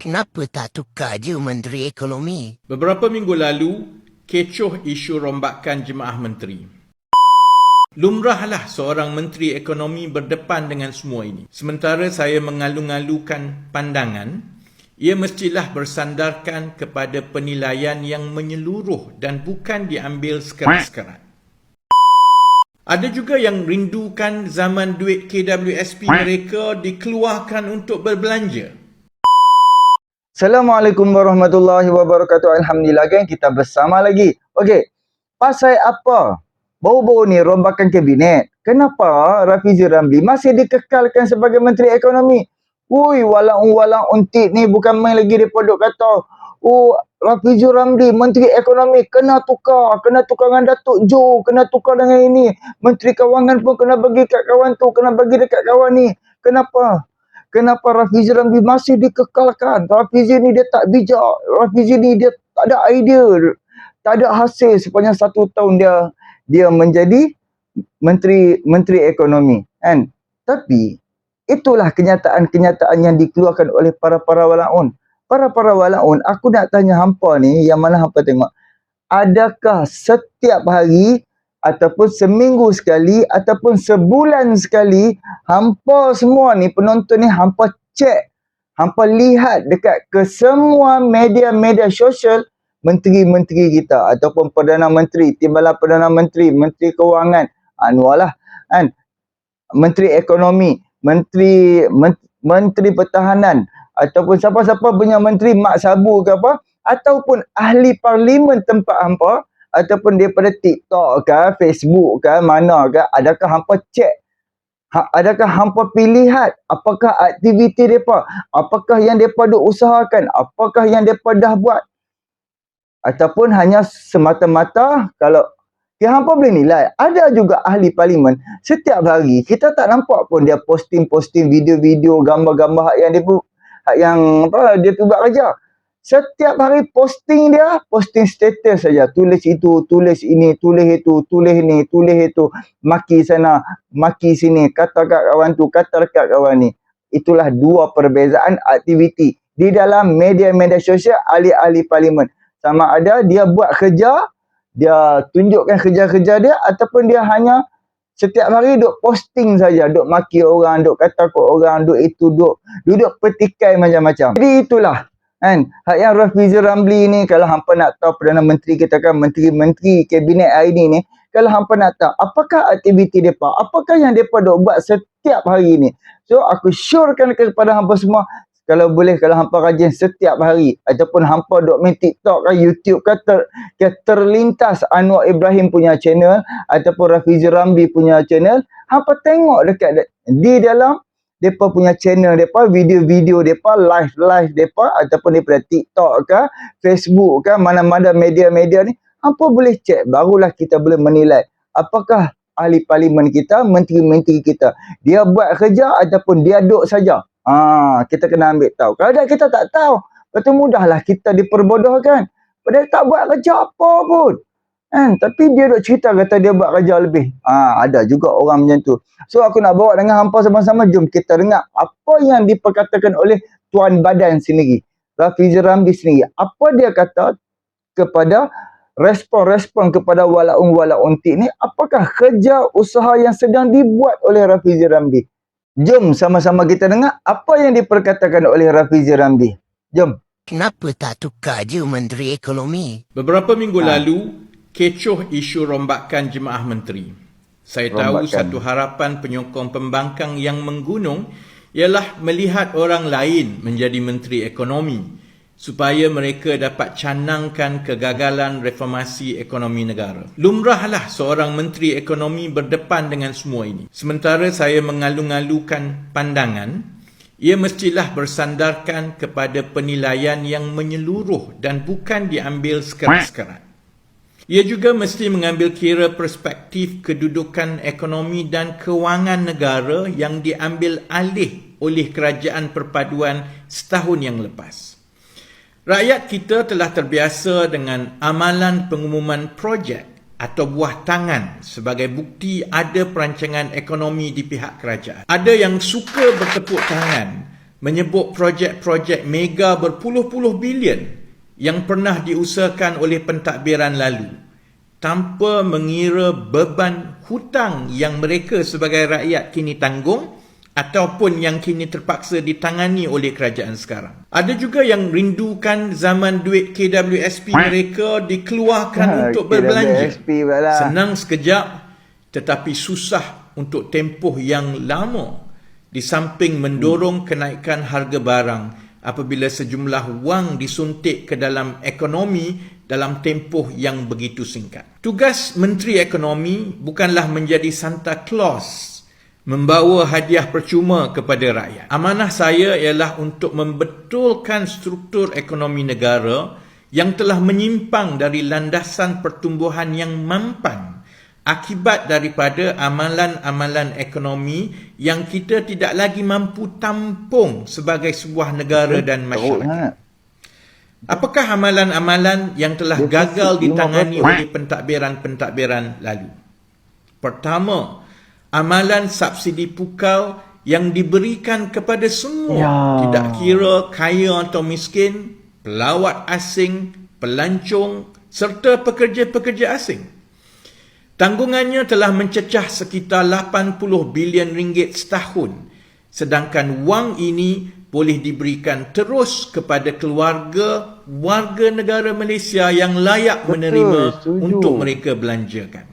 Kenapa tak tukar je Menteri Ekonomi? Beberapa minggu lalu, kecoh isu rombakan jemaah menteri. Lumrahlah seorang menteri ekonomi berdepan dengan semua ini. Sementara saya mengalu-alukan pandangan, ia mestilah bersandarkan kepada penilaian yang menyeluruh dan bukan diambil sekerat-sekerat. Ada juga yang rindukan zaman duit KWSP mereka dikeluarkan untuk berbelanja. Assalamualaikum warahmatullahi wabarakatuh. Alhamdulillah geng, kita bersama lagi. Okey, pasal apa? Baru-baru ni rombakan kabinet. Kenapa Rafizi Ramli masih dikekalkan sebagai Menteri Ekonomi? Ui, walang untit ni bukan main lagi daripada kata, oh, Rafizi Ramli Menteri Ekonomi kena tukar dengan Datuk Jo, kena tukar dengan ini. Menteri Kewangan pun kena bagi kat kawan tu, kena bagi dekat kawan ni. Kenapa Rafizi Ramli masih dikekalkan? Rafizi ni dia tak bijak. Rafizi ni dia tak ada idea. Tak ada hasil sepanjang 1 tahun dia menjadi Menteri Ekonomi. Kan? Tapi itulah kenyataan-kenyataan yang dikeluarkan oleh para walaun. Para walaun, aku nak tanya hampa ni, yang mana hampa tengok. Adakah setiap hari ataupun seminggu sekali ataupun sebulan sekali hampa semua ni penonton ni hampa cek, hampa lihat dekat ke semua media-media sosial menteri-menteri kita ataupun Perdana Menteri, Timbalan Perdana Menteri, Menteri Kewangan, anulah kan, Menteri Ekonomi, Menteri Pertahanan ataupun siapa-siapa punya menteri, Mak Sabu ke apa, ataupun ahli parlimen tempat hampa, ataupun daripada TikTok ke, Facebook ke, mana ke, adakah hampa cek? Adakah hampa pilihat apakah aktiviti mereka? Apakah yang mereka dah usahakan? Apakah yang mereka dah buat? Ataupun hanya semata-mata kalau hampa boleh nilai. Ada juga ahli parlimen, setiap hari kita tak nampak pun dia posting video-video, gambar-gambar yang dia tu buat kerja. Setiap hari posting status saja. Tulis itu, tulis ini, tulis itu, tulis ni, tulis itu. Maki sana, maki sini. Kata kat kawan tu, kata kat kawan ni. Itulah dua perbezaan aktiviti di dalam media-media sosial ahli-ahli parlimen. Sama ada dia buat kerja, dia tunjukkan kerja-kerja dia, ataupun dia hanya setiap hari duk posting saja, duk maki orang, duk kata kat orang, duk itu, duduk petikai macam-macam. Jadi itulah kan, hak yang Rafizi Ramli ni, kalau hampa nak tahu Perdana Menteri kita kan, menteri-menteri kabinet hari ni, kalau hampa nak tahu apakah aktiviti mereka, apakah yang mereka duk buat setiap hari ni. So aku syorkan kepada hampa semua, kalau boleh, kalau hampa rajin setiap hari ataupun hampa duk main TikTok ke YouTube ke terlintas Anwar Ibrahim punya channel ataupun Rafizi Ramli punya channel, hampa tengok dekat di dalam depa punya channel depa, video-video depa, live depa ataupun daripada TikTok ke, Facebook ke, mana-mana media-media ni, hampa boleh cek, barulah kita boleh menilai apakah ahli parlimen kita, menteri-menteri kita, dia buat kerja ataupun dia duduk saja. Kita kena ambil tahu. Kalau kita tak tahu, betul mudahlah kita diperbodohkan. Padahal tak buat kerja apa pun. Tapi dia duk cerita kata dia buat kerja lebih. Ada juga orang macam tu. So aku nak bawa dengan hampa sama-sama, jom kita dengar apa yang diperkatakan oleh Tuan Badan sendiri, Rafizi Ramli sendiri. Apa dia kata kepada respon kepada walaun tik ni, apakah kerja usaha yang sedang dibuat oleh Rafizi Ramli. Jom sama-sama kita dengar apa yang diperkatakan oleh Rafizi Ramli. Jom. Kenapa tak tukar je Menteri Ekonomi? Beberapa minggu lalu, kecoh isu rombakan jemaah menteri. Saya tahu satu harapan penyokong pembangkang yang menggunung ialah melihat orang lain menjadi Menteri Ekonomi supaya mereka dapat canangkan kegagalan reformasi ekonomi negara. Lumrahlah seorang Menteri Ekonomi berdepan dengan semua ini. Sementara saya mengalu-alukan pandangan, ia mestilah bersandarkan kepada penilaian yang menyeluruh dan bukan diambil sekerat-sekerat. Ia juga mesti mengambil kira perspektif kedudukan ekonomi dan kewangan negara yang diambil alih oleh kerajaan perpaduan setahun yang lepas. Rakyat kita telah terbiasa dengan amalan pengumuman projek atau buah tangan sebagai bukti ada perancangan ekonomi di pihak kerajaan. Ada yang suka bertepuk tangan menyebut projek-projek mega berpuluh-puluh bilion yang pernah diusahakan oleh pentadbiran lalu tanpa mengira beban hutang yang mereka sebagai rakyat kini tanggung ataupun yang kini terpaksa ditangani oleh kerajaan sekarang. Ada juga yang rindukan zaman duit KWSP mereka dikeluarkan untuk berbelanja. Senang sekejap tetapi susah untuk tempoh yang lama, di samping mendorong kenaikan harga barang apabila sejumlah wang disuntik ke dalam ekonomi dalam tempoh yang begitu singkat. Tugas Menteri Ekonomi bukanlah menjadi Santa Claus membawa hadiah percuma kepada rakyat. Amanah saya ialah untuk membetulkan struktur ekonomi negara yang telah menyimpang dari landasan pertumbuhan yang mampan akibat daripada amalan-amalan ekonomi yang kita tidak lagi mampu tampung sebagai sebuah negara dan masyarakat. Apakah amalan-amalan yang telah gagal ditangani oleh pentadbiran-pentadbiran lalu? Pertama, amalan subsidi pukal yang diberikan kepada semua, tidak kira kaya atau miskin, pelawat asing, pelancong serta pekerja-pekerja asing. Tanggungannya telah mencecah sekitar 80 bilion ringgit setahun, sedangkan wang ini boleh diberikan terus kepada keluarga warga negara Malaysia yang layak menerima untuk mereka belanjakan.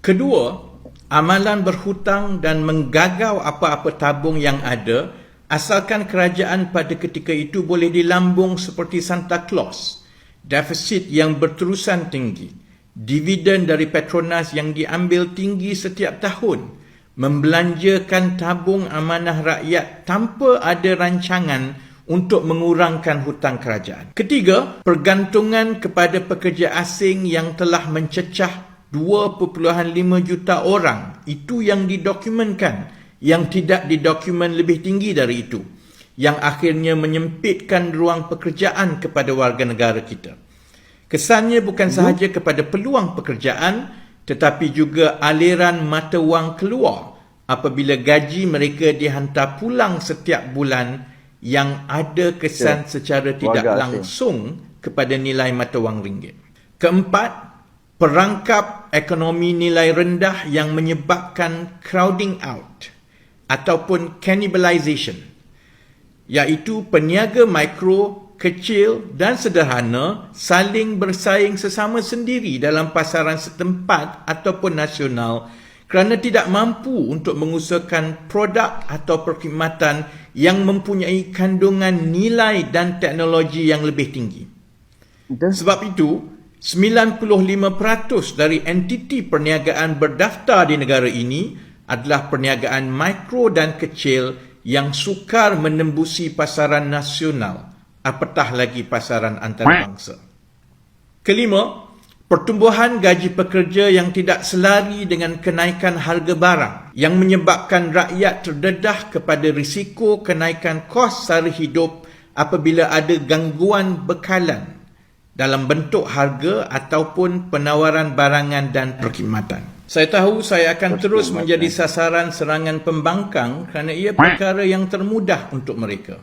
Kedua, amalan berhutang dan menggagau apa-apa tabung yang ada asalkan kerajaan pada ketika itu boleh dilambung seperti Santa Claus, defisit yang berterusan tinggi, dividen dari Petronas yang diambil tinggi setiap tahun, membelanjakan tabung amanah rakyat tanpa ada rancangan untuk mengurangkan hutang kerajaan. Ketiga, pergantungan kepada pekerja asing yang telah mencecah 2.5 juta orang. Itu yang didokumenkan. Yang tidak didokumen lebih tinggi dari itu, yang akhirnya menyempitkan ruang pekerjaan kepada warga negara kita. Kesannya bukan sahaja kepada peluang pekerjaan, tetapi juga aliran mata wang keluar apabila gaji mereka dihantar pulang setiap bulan, yang ada kesan secara tidak langsung kepada nilai mata wang ringgit. Keempat, perangkap ekonomi nilai rendah yang menyebabkan crowding out ataupun cannibalization, iaitu peniaga mikro, kecil dan sederhana saling bersaing sesama sendiri dalam pasaran setempat ataupun nasional kerana tidak mampu untuk mengusahakan produk atau perkhidmatan yang mempunyai kandungan nilai dan teknologi yang lebih tinggi. Sebab itu, 95% dari entiti perniagaan berdaftar di negara ini adalah perniagaan mikro dan kecil yang sukar menembusi pasaran nasional, apatah lagi pasaran antarabangsa. Kelima, pertumbuhan gaji pekerja yang tidak selari dengan kenaikan harga barang yang menyebabkan rakyat terdedah kepada risiko kenaikan kos sara hidup apabila ada gangguan bekalan dalam bentuk harga ataupun penawaran barangan dan perkhidmatan. Saya tahu saya akan terus menjadi sasaran serangan pembangkang kerana ia perkara yang termudah untuk mereka.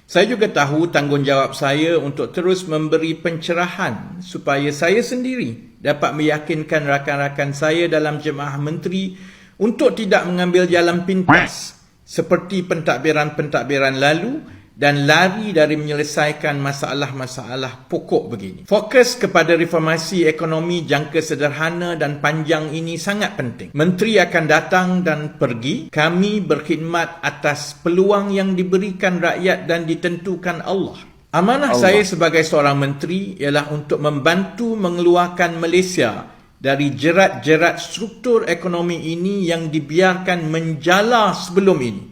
Saya juga tahu tanggungjawab saya untuk terus memberi pencerahan supaya saya sendiri dapat meyakinkan rakan-rakan saya dalam Jemaah Menteri untuk tidak mengambil jalan pintas seperti pentadbiran-pentadbiran lalu dan lari dari menyelesaikan masalah-masalah pokok begini. Fokus kepada reformasi ekonomi jangka sederhana dan panjang ini sangat penting. Menteri akan datang dan pergi. Kami berkhidmat atas peluang yang diberikan rakyat dan ditentukan Allah. Amanah saya sebagai seorang menteri ialah untuk membantu mengeluarkan Malaysia dari jerat-jerat struktur ekonomi ini yang dibiarkan menjala sebelum ini,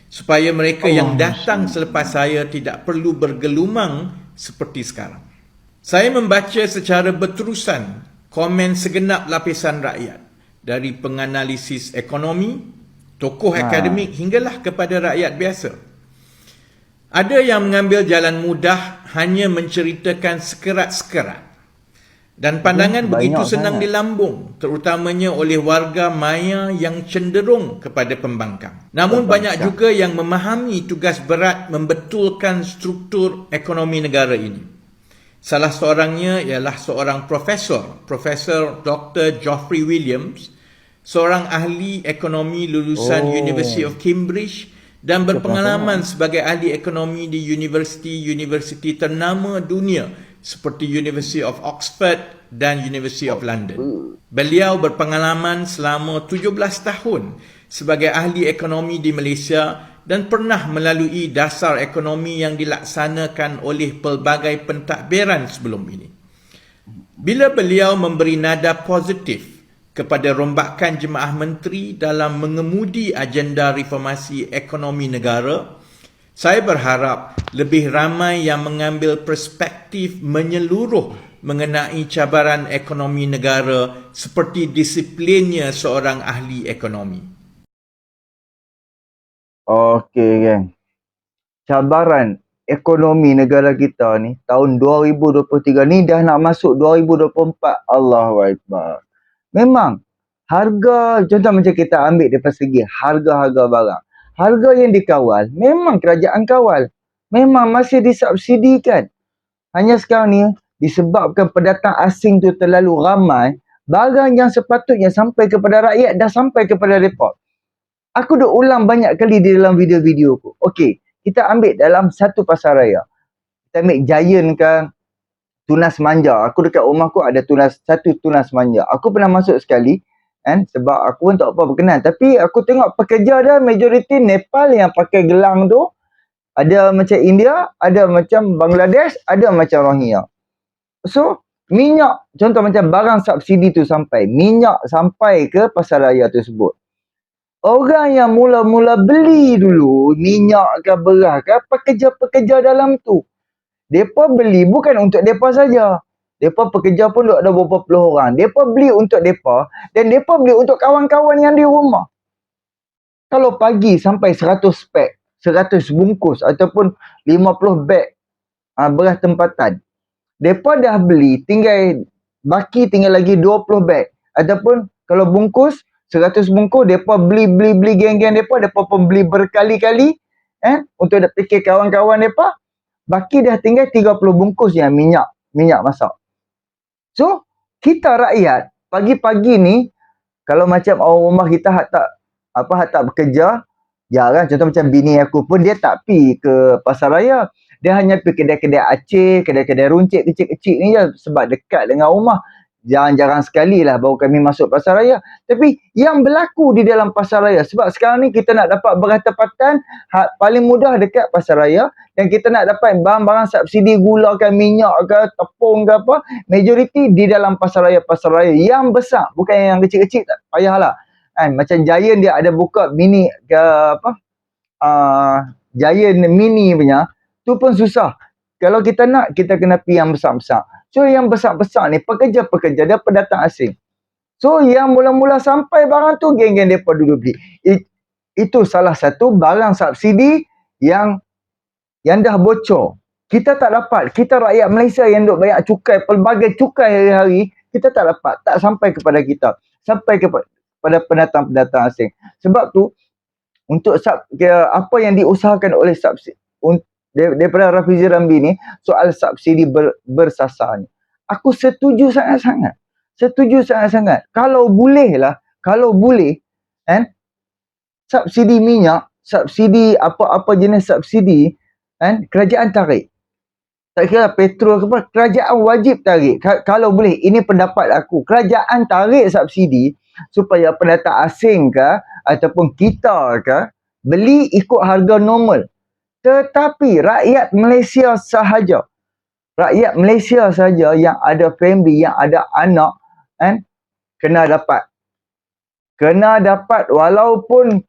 supaya mereka yang datang selepas saya tidak perlu bergelumang seperti sekarang. Saya membaca secara berterusan komen segenap lapisan rakyat, dari penganalisis ekonomi, tokoh akademik hinggalah kepada rakyat biasa. Ada yang mengambil jalan mudah hanya menceritakan sekerat-sekerat. Dan pandangan begitu banyak senang sangat. dilambung, terutamanya oleh warga maya yang cenderung kepada pembangkang. Namun banyak juga yang memahami tugas berat membetulkan struktur ekonomi negara ini. Salah seorangnya ialah seorang Profesor Dr. Geoffrey Williams, seorang ahli ekonomi lulusan University of Cambridge dan berpengalaman sebagai ahli ekonomi di universiti ternama dunia seperti University of Oxford dan University of London. Beliau berpengalaman selama 17 tahun sebagai ahli ekonomi di Malaysia dan pernah melalui dasar ekonomi yang dilaksanakan oleh pelbagai pentadbiran sebelum ini. Bila beliau memberi nada positif kepada rombakan jemaah menteri dalam mengemudi agenda reformasi ekonomi negara, saya berharap lebih ramai yang mengambil perspektif menyeluruh mengenai cabaran ekonomi negara seperti disiplinnya seorang ahli ekonomi. Okey, geng. Cabaran ekonomi negara kita ni tahun 2023 ni dah nak masuk 2024. Allahu Akbar. Memang harga, contoh macam kita ambil daripada segi harga-harga barang. Harga yang dikawal, memang kerajaan kawal. Memang masih disubsidikan. Hanya sekarang ni, disebabkan pendatang asing tu terlalu ramai, barang yang sepatutnya sampai kepada rakyat dah sampai kepada mereka. Aku dah ulang banyak kali di dalam video-video aku. Okey, kita ambil dalam satu pasaraya. Kita ambil Giant ke, Tunas Manja. Aku dekat rumah aku ada satu Tunas Manja. Aku pernah masuk sekali. Kan? Sebab aku pun tak apa berkenan. Tapi aku tengok pekerja dia majoriti Nepal yang pakai gelang tu. Ada macam India, ada macam Bangladesh, ada macam Rohingya. So, minyak, contoh macam barang subsidi tu sampai. Minyak sampai ke pasaraya tersebut. Orang yang mula-mula beli dulu, minyak ke beras ke, pekerja-pekerja dalam tu. Mereka beli bukan untuk mereka saja. Mereka pekerja pun ada beberapa puluh orang. Mereka beli untuk mereka dan mereka beli untuk kawan-kawan yang di rumah. Kalau pagi sampai 100 pack, 100 bungkus ataupun 50 beg beras tempatan. Mereka dah beli, baki tinggal lagi 20 beg. Ataupun kalau bungkus, 100 bungkus, mereka beli geng-geng mereka pun beli berkali-kali untuk nak fikir kawan-kawan mereka. Baki dah tinggal 30 bungkus yang minyak masak. So, kita rakyat, pagi-pagi ni, kalau macam orang rumah kita hak tak bekerja, jarang, contoh macam bini aku pun, dia tak pergi ke pasaraya. Dia hanya pergi kedai-kedai Aceh, kedai-kedai runcit kecil-kecil ni je, sebab dekat dengan rumah. Jarang-jarang sekali lah baru kami masuk pasaraya. Tapi yang berlaku di dalam pasaraya, sebab sekarang ni kita nak dapat beras tempatan paling mudah dekat pasaraya, dan kita nak dapat barang-barang subsidi gula ke, minyak ke, tepung ke apa, majoriti di dalam pasaraya yang besar, bukan yang kecil-kecil, tak payahlah. Macam Giant dia ada buka mini ke Giant mini punya, tu pun susah. Kalau kita nak, kita kena pergi yang besar-besar. So yang besar-besar ni pekerja-pekerja dia pendatang asing. So yang mula-mula sampai barang tu geng-geng depa dulu beli. Itu salah satu barang subsidi yang dah bocor. Kita tak dapat, kita rakyat Malaysia yang duk bayar cukai, pelbagai cukai hari-hari, kita tak dapat, tak sampai kepada kita. Sampai kepada pendatang-pendatang asing. Sebab tu untuk apa yang diusahakan oleh subsidi daripada Rafizi Ramli ni, soal subsidi bersasar ni, aku setuju sangat-sangat. Kalau boleh subsidi minyak, subsidi apa-apa jenis subsidi, kerajaan tarik. Tak kira petrol ke apa, kerajaan wajib tarik. Kalau boleh, ini pendapat aku, kerajaan tarik subsidi supaya pendatang asing ke ataupun kita ke beli ikut harga normal. Tetapi rakyat Malaysia sahaja yang ada family, yang ada anak, kena dapat walaupun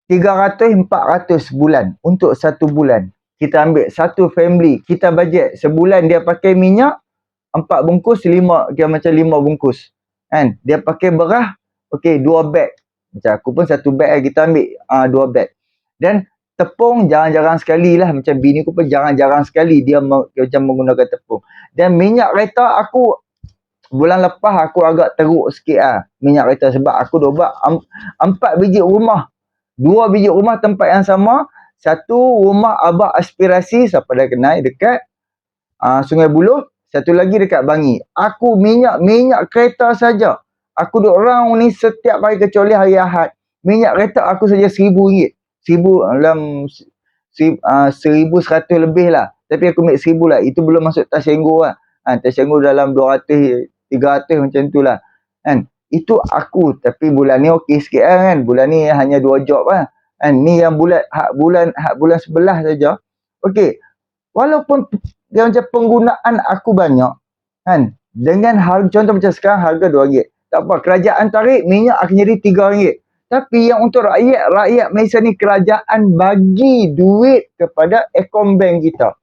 300-400 bulan untuk satu bulan. Kita ambil satu family, kita bajet sebulan dia pakai minyak 4 bungkus, 5 bungkus. Dia pakai beras, okey 2 beg. Macam aku pun satu beg kita ambil 2 beg. Dan tepung jarang-jarang sekali lah. Macam bini aku pun jarang-jarang sekali dia macam menggunakan tepung. Dan minyak kereta aku bulan lepas aku agak teruk sikit lah minyak kereta, sebab aku dah buat 4 biji rumah. 2 biji rumah tempat yang sama. Satu rumah Abah Aspirasi, siapa dah kenal, dekat Sungai Buloh. Satu lagi dekat Bangi. Aku minyak kereta saja. Aku duk round ni setiap hari kecuali hari Ahad. Minyak kereta aku saja RM1,000. 1,100 lebih lah. Tapi aku ambil 1,000 lah. Itu belum masuk tas senggur lah. Tas senggur dalam 200, 300 macam tu lah. Kan? Itu aku. Tapi bulan ni okey sikit lah kan. Bulan ni hanya 2 job lah. Kan? Ni yang bulan 11 saja. Okey. Walaupun dia macam penggunaan aku banyak. Kan? Dengan harga, contoh macam sekarang harga RM2. Tak apa. Kerajaan tarik minyak akan jadi RM3. Tapi yang untuk rakyat Malaysia ni, kerajaan bagi duit kepada Ekombank kita.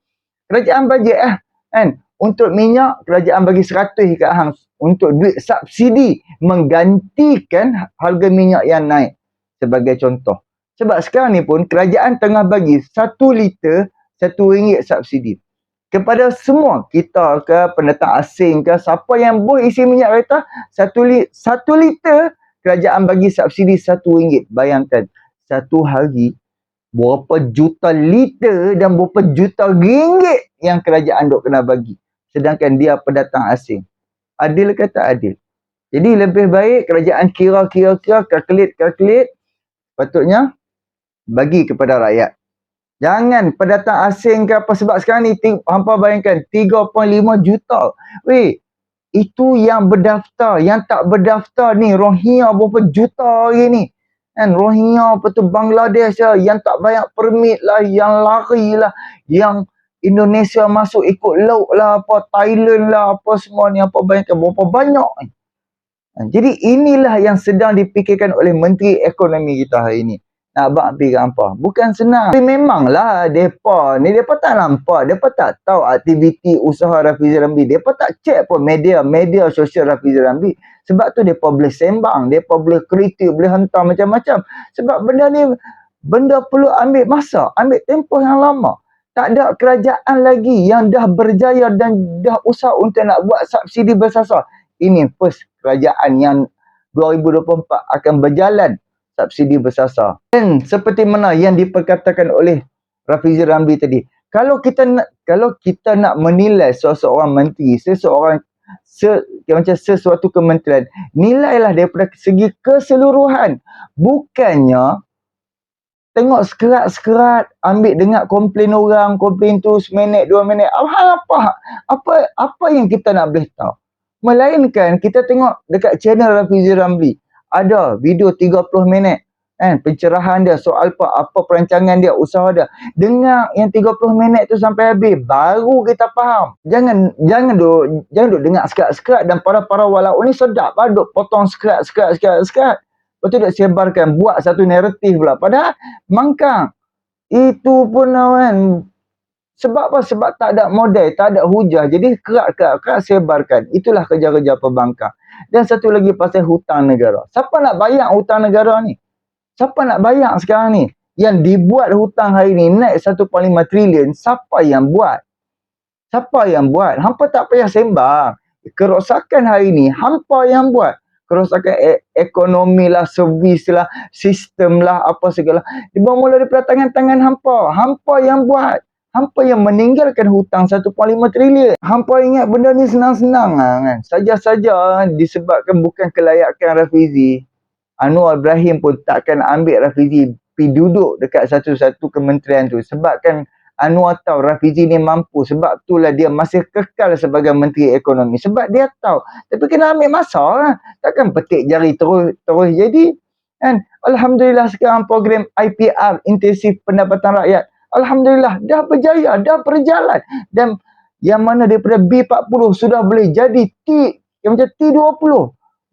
Kerajaan bajet kan. Untuk minyak, kerajaan bagi 100 kat hang untuk duit subsidi menggantikan harga minyak yang naik. Sebagai contoh. Sebab sekarang ni pun kerajaan tengah bagi 1 liter RM1 subsidi. Kepada semua, kita ke, pendatang asing ke, siapa yang boleh isi minyak kereta, 1 liter kerajaan bagi subsidi RM1. Bayangkan, satu hari berapa juta liter dan berapa juta ringgit yang kerajaan dok kena bagi. Sedangkan dia pendatang asing. Adil ke tak adil? Jadi lebih baik kerajaan kira, kalkulate, patutnya bagi kepada rakyat. Jangan pendatang asing ke apa, sebab sekarang ni hampa bayangkan 3.5 juta. Weh, itu yang berdaftar. Yang tak berdaftar ni Rohingya berapa juta hari ni. Kan, Rohingya apa tu Bangladesh lah, yang tak bayar permit lah, yang lari lah, yang Indonesia masuk ikut laut lah, apa Thailand lah, apa semua ni, apa bayangkan berapa banyak ni. Jadi inilah yang sedang dipikirkan oleh Menteri Ekonomi kita hari ini. Nak bakti ke apa? Bukan senang. Tapi memanglah mereka ni, mereka tak nampak, mereka tak tahu aktiviti usaha Rafizi Ramli. Mereka tak cek pun media sosial Rafizi Ramli. Sebab tu mereka boleh sembang, mereka boleh kritik, boleh hantar macam-macam. Sebab benda perlu ambil masa, ambil tempoh yang lama. Tak ada kerajaan lagi yang dah berjaya dan dah usaha untuk nak buat subsidi bersasar. Ini first kerajaan yang 2024 akan berjalan subsidi bersasar. Dan seperti mana yang diperkatakan oleh Rafizi Ramli tadi, kalau kita nak menilai seseorang menteri, sesuatu kementerian, nilailah daripada segi keseluruhan. Bukannya tengok sekerat-sekerat, ambil dengar komplain orang, komplain tu seminit, 2 minit. Apa yang kita nak boleh tahu? Melainkan kita tengok dekat channel Rafizi Ramli, ada video 30 minit kan, pencerahan dia soal apa perancangan dia, usaha dia. Dengar yang 30 minit tu sampai habis, baru kita faham. Jangan duk dengar sekerat-sekerat, dan para walau ni sedap lah duk potong sekerat. Lepas tu duk sebarkan, buat satu naratif pula. Padahal mangkang. Itu pun kan, sebab apa? Sebab tak ada modal, tak ada hujah. Jadi kerak sebarkan. Itulah kerja-kerja pembangkang. Dan satu lagi pasal hutang negara. Siapa nak bayar hutang negara ni? Siapa nak bayar sekarang ni? Yang dibuat hutang hari ni naik 1.5 trilion. Siapa yang buat? Hampa tak payah sembang. Kerosakan hari ni, hampa yang buat. Kerosakan ekonomi lah, servis lah, sistem lah, apa segala. Bermula daripada tangan-tangan hampa. Hampa yang buat. Hampa yang meninggalkan hutang 1.5 trilion. Hampa ingat benda ni senang-senang lah kan. Saja-saja disebabkan bukan kelayakan Rafizi, Anwar Ibrahim pun takkan ambil Rafizi pergi duduk dekat satu-satu kementerian tu. Sebabkan Anwar tahu Rafizi ni mampu. Sebab itulah dia masih kekal sebagai Menteri Ekonomi. Sebab dia tahu. Tapi kena ambil masa lah. Takkan petik jari terus jadi. Kan? Alhamdulillah sekarang program IPR, Intensif Pendapatan Rakyat, alhamdulillah dah berjaya, dah berjalan. Dan yang mana daripada B40 sudah boleh jadi yang macam T20.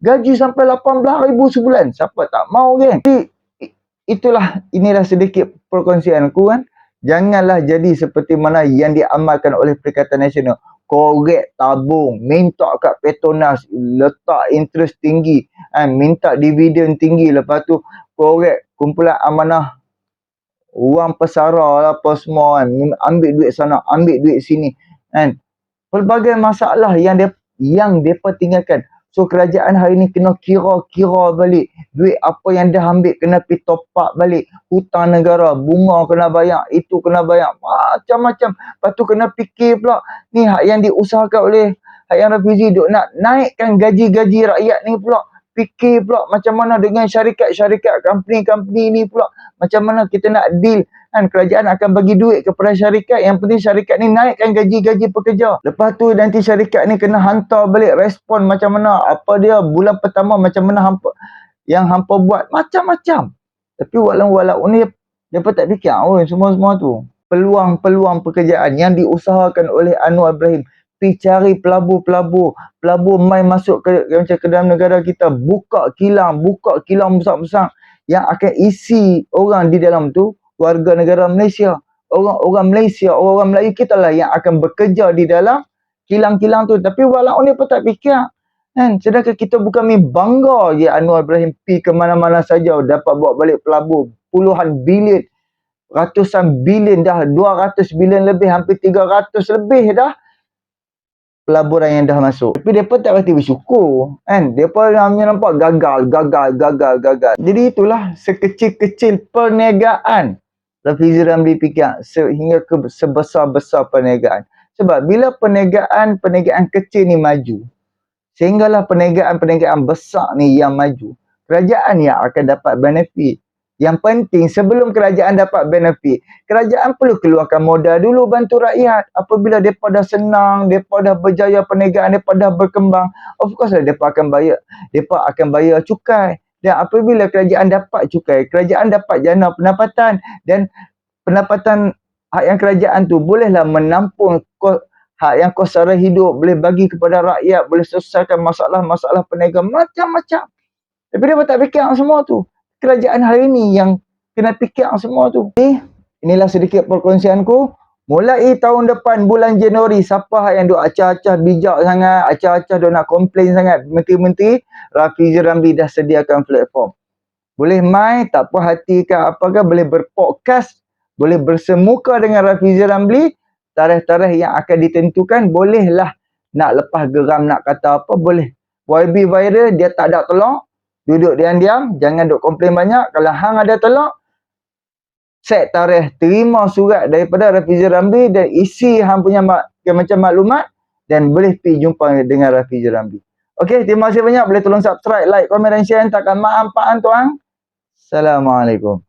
Gaji sampai 18,000 sebulan. Siapa tak mau kan? Jadi inilah sedikit perkongsian aku kan. Janganlah jadi seperti mana yang diamalkan oleh Perikatan Nasional. Korek tabung, minta kat Petronas, letak interest tinggi, minta dividen tinggi. Lepas tu korek kumpulan amanah wang pesara lah apa semua kan, ambil duit sana, ambil duit sini kan. Pelbagai masalah yang depa tinggalkan. So kerajaan hari ni kena kira-kira balik. Duit apa yang dah ambil kena pi top up balik. Hutang negara, bunga kena bayar, itu kena bayar. Macam-macam. Lepas tu kena fikir pula. Ni hak yang diusahakan oleh Hak Yang Rafizi duk nak naikkan gaji-gaji rakyat ni pula. Fikir pula macam mana dengan syarikat-syarikat, company-company ni pula. Macam mana kita nak deal kan, kerajaan akan bagi duit kepada syarikat, yang penting syarikat ni naikkan gaji-gaji pekerja. Lepas tu nanti syarikat ni kena hantar balik respon macam mana, apa dia bulan pertama macam mana hampa buat, macam-macam. Tapi walau ni depa tak fikir semua-semua tu. Peluang-peluang pekerjaan yang diusahakan oleh Anwar Ibrahim, pi cari pelabur mai masuk ke macam ke dalam negara kita, buka kilang besar-besar yang akan isi orang di dalam tu warga negara Malaysia. Orang Malaysia, orang Melayu kita lah yang akan bekerja di dalam kilang-kilang tu. Tapi walau ni pun tak fikir kan. Sedangkan kita bukan bangga je Anwar Ibrahim pi ke mana-mana saja dapat bawa balik pelabur puluhan bilion, ratusan bilion dah, 200 bilion lebih, hampir 300 lebih dah pelaburan yang dah masuk. Tapi mereka tak pasti bersyukur kan. Mereka hanya nampak gagal. Jadi itulah sekecil-kecil perniagaan Rafizi Ramli fikir sehingga ke sebesar-besar perniagaan. Sebab bila perniagaan kecil ni maju, sehinggalah perniagaan besar ni yang maju, kerajaan yang akan dapat benefit. Yang penting sebelum kerajaan dapat benefit, kerajaan perlu keluarkan modal dulu bantu rakyat. Apabila mereka dah senang, mereka dah berjaya perniagaan, mereka dah berkembang, of course lah mereka akan bayar cukai. Dan apabila kerajaan dapat cukai, kerajaan dapat jana pendapatan, dan pendapatan hak yang kerajaan tu bolehlah menampung hak yang kos sara hidup, boleh bagi kepada rakyat, boleh selesaikan masalah-masalah perniagaan, macam-macam. Tapi dia tak fikir semua tu. Kerajaan hari ni yang kena fikir semua tu. Inilah sedikit perkongsianku. Mulai tahun depan bulan Januari, siapa yang duk acah-acah bijak sangat, acah-acah duk nak komplain sangat menteri-menteri, Rafizi Ramli dah sediakan platform. Boleh mai, tak puas hati ke apakah, boleh berpodcast, boleh bersemuka dengan Rafizi Ramli. Tarikh-tarikh yang akan ditentukan, bolehlah nak lepas geram, nak kata apa, boleh. YB viral, dia tak ada tolong, duduk diam-diam, jangan duk komplain banyak. Kalau hang ada tolong, set tarikh, terima surat daripada Rafizi Ramli dan isi hang punya macam maklumat dan boleh pergi jumpa dengan Rafizi Ramli. Okey, terima kasih banyak. Boleh tolong subscribe, like, komen dan share. Takkan maaf tuan. Assalamualaikum.